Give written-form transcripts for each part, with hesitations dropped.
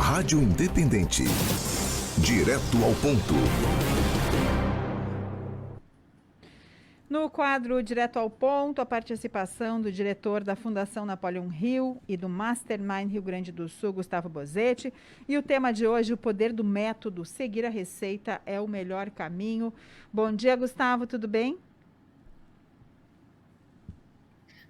Rádio Independente. Direto ao ponto. No quadro Direto ao Ponto, a participação do diretor da Fundação Napoleão Hill e do Mastermind Rio Grande do Sul, Gustavo Bozetti. E o tema de hoje, o poder do método, seguir a receita é o melhor caminho. Bom dia, Gustavo, tudo bem?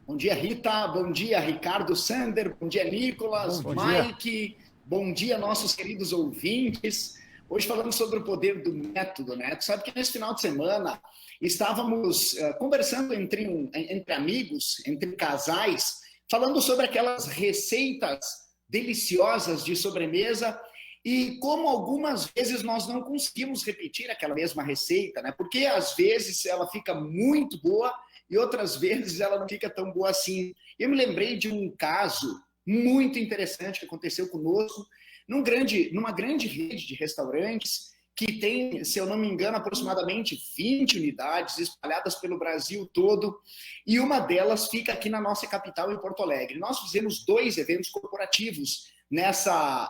Bom dia, Rita. Bom dia, Ricardo Sander. Bom dia, Nicolas, Mike. Bom dia, nossos queridos ouvintes. Hoje falando sobre o poder do método, né? Tu sabe que nesse final de semana estávamos conversando entre amigos, entre casais, falando sobre aquelas receitas deliciosas de sobremesa e como algumas vezes nós não conseguimos repetir aquela mesma receita, né? Porque às vezes ela fica muito boa e outras vezes ela não fica tão boa assim. Eu me lembrei de um caso muito interessante que aconteceu conosco numa grande rede de restaurantes que tem, se eu não me engano, aproximadamente 20 unidades espalhadas pelo Brasil todo, e uma delas fica aqui na nossa capital, em Porto Alegre. Nós fizemos 2 eventos corporativos nessa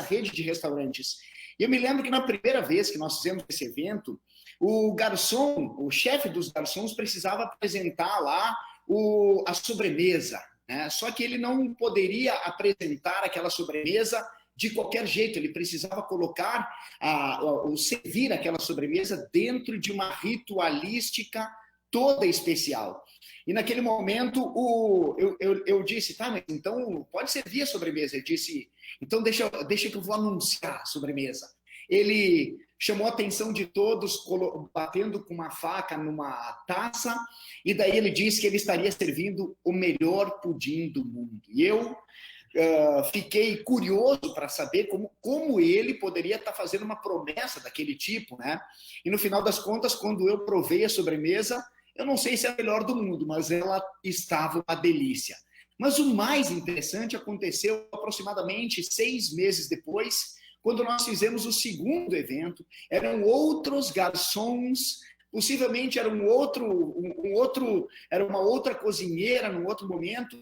rede de restaurantes. E eu me lembro que na primeira vez que nós fizemos esse evento, o garçom, o chefe dos garçons, precisava apresentar lá a sobremesa, né? Só que ele não poderia apresentar aquela sobremesa de qualquer jeito, ele precisava colocar, servir aquela sobremesa dentro de uma ritualística toda especial. E naquele momento eu disse, tá, mas então pode servir a sobremesa. Ele disse, então deixa que eu vou anunciar a sobremesa. Ele chamou a atenção de todos, batendo com uma faca numa taça, e daí ele disse que ele estaria servindo o melhor pudim do mundo. E eu fiquei curioso para saber como ele poderia estar fazendo uma promessa daquele tipo, né? E no final das contas, quando eu provei a sobremesa, eu não sei se é a melhor do mundo, mas ela estava uma delícia. Mas o mais interessante aconteceu aproximadamente 6 meses depois, quando nós fizemos o segundo evento. Eram outros garçons, possivelmente era era uma outra cozinheira num outro momento,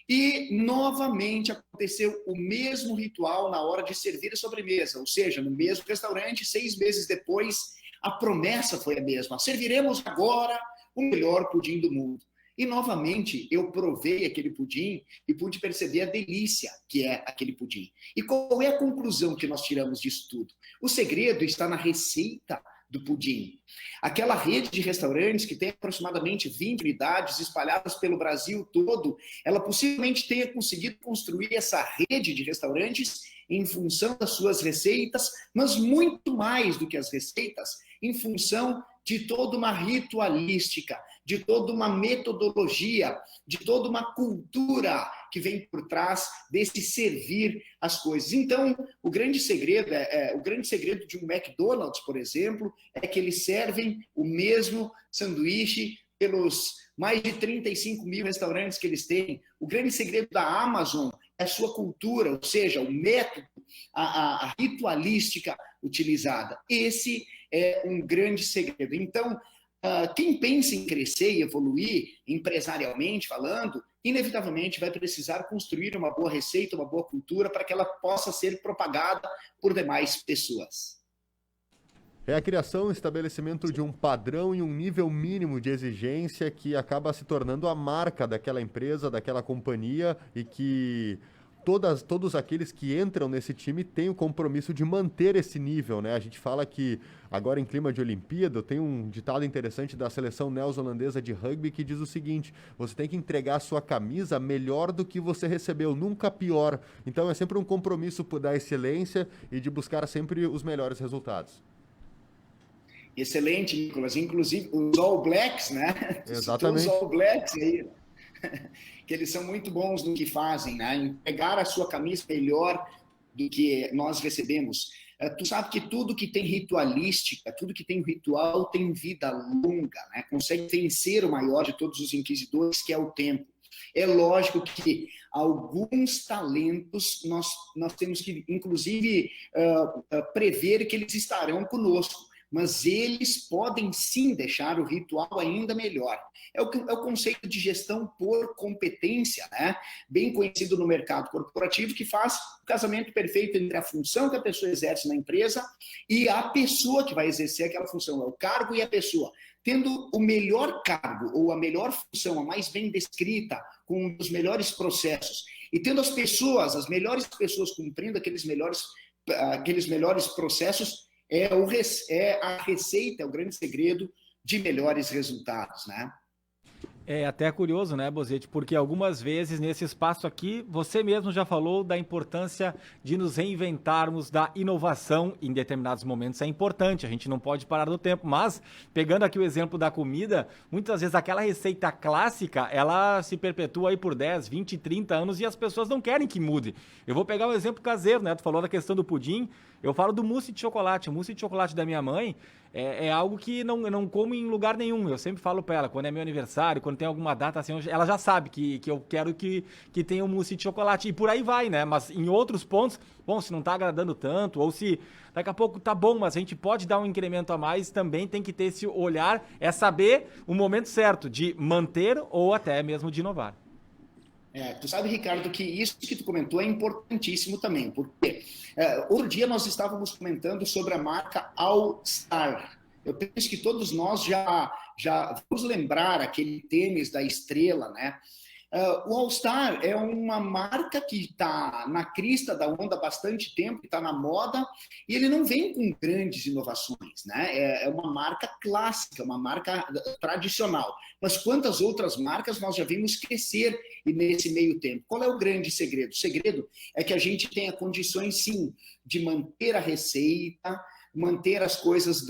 e novamente aconteceu o mesmo ritual na hora de servir a sobremesa, ou seja, no mesmo restaurante, 6 meses depois, a promessa foi a mesma: serviremos agora o melhor pudim do mundo. E novamente eu provei aquele pudim e pude perceber a delícia que é aquele pudim. E qual é a conclusão que nós tiramos disso tudo? O segredo está na receita do pudim. Aquela rede de restaurantes que tem aproximadamente 20 unidades espalhadas pelo Brasil todo, ela possivelmente tenha conseguido construir essa rede de restaurantes em função das suas receitas, mas muito mais do que as receitas, em função de toda uma ritualística, de toda uma metodologia, de toda uma cultura que vem por trás desse servir as coisas. Então, o grande segredo de um McDonald's, por exemplo, é que eles servem o mesmo sanduíche pelos mais de 35 mil restaurantes que eles têm. O grande segredo da Amazon é a sua cultura, ou seja, o método, a ritualística utilizada. Esse é um grande segredo. Então, quem pensa em crescer e evoluir empresarialmente falando, inevitavelmente vai precisar construir uma boa receita, uma boa cultura para que ela possa ser propagada por demais pessoas. É a criação e estabelecimento de um padrão e um nível mínimo de exigência que acaba se tornando a marca daquela empresa, daquela companhia, e que todos aqueles que entram nesse time têm o compromisso de manter esse nível, né? A gente fala que agora em clima de Olimpíada, tem um ditado interessante da seleção neozelandesa de rugby que diz o seguinte: você tem que entregar a sua camisa melhor do que você recebeu, nunca pior. Então é sempre um compromisso da excelência e de buscar sempre os melhores resultados. Excelente, Nicolas. Inclusive os All Blacks, né? Exatamente. Os All Blacks aí, que eles são muito bons no que fazem, né? Entregar a sua camisa melhor do que nós recebemos. Tu sabe que tudo que tem ritualística, tudo que tem ritual tem vida longa, né? Consegue vencer o maior de todos os inquisidores, que é o tempo. É lógico que alguns talentos nós temos que, inclusive, prever que eles estarão conosco. mas eles podem sim deixar o ritual ainda melhor. É o conceito de gestão por competência, né? Bem conhecido no mercado corporativo, que faz o casamento perfeito entre a função que a pessoa exerce na empresa e a pessoa que vai exercer aquela função, é o cargo e a pessoa. Tendo o melhor cargo ou a melhor função, a mais bem descrita, com os melhores processos, e tendo as melhores pessoas cumprindo aqueles melhores processos, é a receita, é o grande segredo de melhores resultados, né? É até curioso, né, Bozetti? Porque algumas vezes nesse espaço aqui, você mesmo já falou da importância de nos reinventarmos, da inovação em determinados momentos. É importante, a gente não pode parar no tempo. Mas, pegando aqui o exemplo da comida, muitas vezes aquela receita clássica, ela se perpetua aí por 10, 20, 30 anos e as pessoas não querem que mude. Eu vou pegar um exemplo caseiro, né? Tu falou da questão do pudim, eu falo do mousse de chocolate. O mousse de chocolate da minha mãe é algo que não como em lugar nenhum. Eu sempre falo pra ela, quando é meu aniversário, quando tem alguma data assim, ela já sabe que eu quero que tenha um mousse de chocolate. E por aí vai, né? Mas em outros pontos, bom, se não tá agradando tanto, ou se daqui a pouco tá bom, mas a gente pode dar um incremento a mais, também tem que ter esse olhar, é saber o momento certo de manter ou até mesmo de inovar. Tu sabe, Ricardo, que isso que tu comentou é importantíssimo também, porque outro dia nós estávamos comentando sobre a marca All Star. Eu penso que todos nós já vamos lembrar aquele tênis da estrela, né? O All Star é uma marca que está na crista da onda há bastante tempo, está na moda, e ele não vem com grandes inovações, né? É uma marca clássica, uma marca tradicional. Mas quantas outras marcas nós já vimos crescer nesse meio tempo? Qual é o grande segredo? O segredo é que a gente tenha condições, sim, de manter a receita, manter as coisas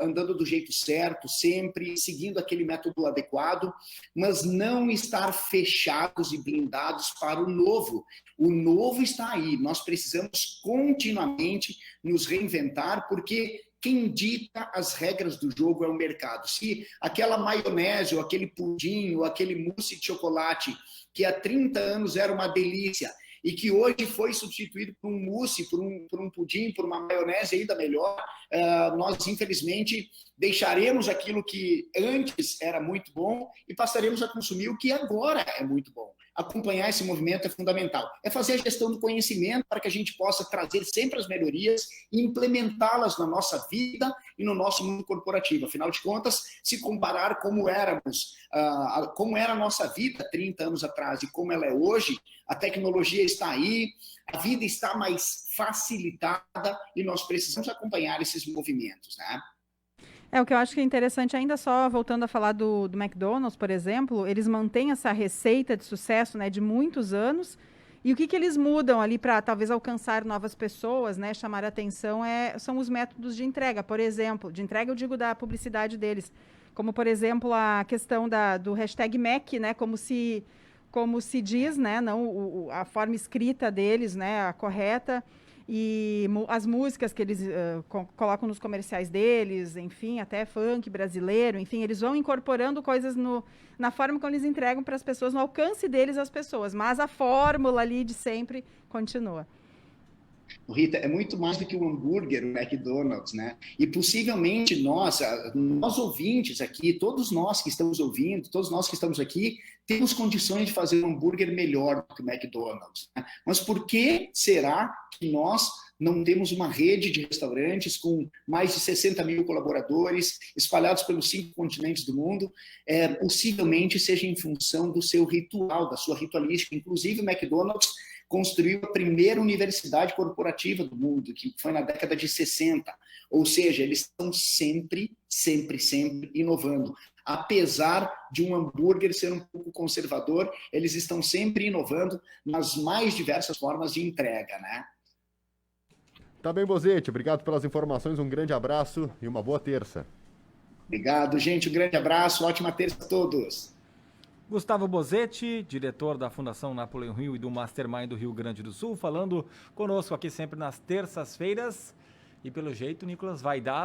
andando do jeito certo, sempre seguindo aquele método adequado, mas não estar fechados e blindados para o novo. O novo está aí, nós precisamos continuamente nos reinventar, porque quem dita as regras do jogo é o mercado. Se aquela maionese, ou aquele pudim, ou aquele mousse de chocolate, que há 30 anos era uma delícia, e que hoje foi substituído por um mousse, por um pudim, por uma maionese ainda melhor, nós, infelizmente, deixaremos aquilo que antes era muito bom e passaremos a consumir o que agora é muito bom. Acompanhar esse movimento é fundamental. É fazer a gestão do conhecimento para que a gente possa trazer sempre as melhorias e implementá-las na nossa vida e no nosso mundo corporativo. Afinal de contas, se comparar como éramos, como era a nossa vida 30 anos atrás e como ela é hoje, a tecnologia está aí, a vida está mais facilitada e nós precisamos acompanhar esses movimentos, né? O que eu acho que é interessante, ainda só voltando a falar do McDonald's, por exemplo, eles mantêm essa receita de sucesso, né, de muitos anos, e o que eles mudam ali para talvez alcançar novas pessoas, né, chamar a atenção, são os métodos de entrega, por exemplo, de entrega eu digo da publicidade deles, como por exemplo a questão do hashtag Mac, né, como se diz, né, não a forma escrita deles, né, a correta, e as músicas que eles colocam nos comerciais deles, enfim, até funk brasileiro, enfim, eles vão incorporando coisas na forma como eles entregam para as pessoas, no alcance deles as pessoas, mas a fórmula ali de sempre continua. Rita, é muito mais do que o hambúrguer, o McDonald's, né? E possivelmente nós ouvintes aqui, todos nós que estamos ouvindo, todos nós que estamos aqui, temos condições de fazer um hambúrguer melhor do que o McDonald's, né? Mas por que será que nós não temos uma rede de restaurantes com mais de 60 mil colaboradores espalhados pelos 5 continentes do mundo? Possivelmente seja em função do seu ritual, da sua ritualística. Inclusive o McDonald's construiu a primeira universidade corporativa do mundo, que foi na década de 60. Ou seja, eles estão sempre inovando. Apesar de um hambúrguer ser um pouco conservador, eles estão sempre inovando nas mais diversas formas de entrega, né? Tá bem, Bozetti. Obrigado pelas informações, um grande abraço e uma boa terça. Obrigado, gente. Um grande abraço, ótima terça a todos. Gustavo Bozetti, diretor da Fundação Napoleão Hill e do Mastermind do Rio Grande do Sul, falando conosco aqui sempre nas terças-feiras. E pelo jeito, Nicolas, vai dar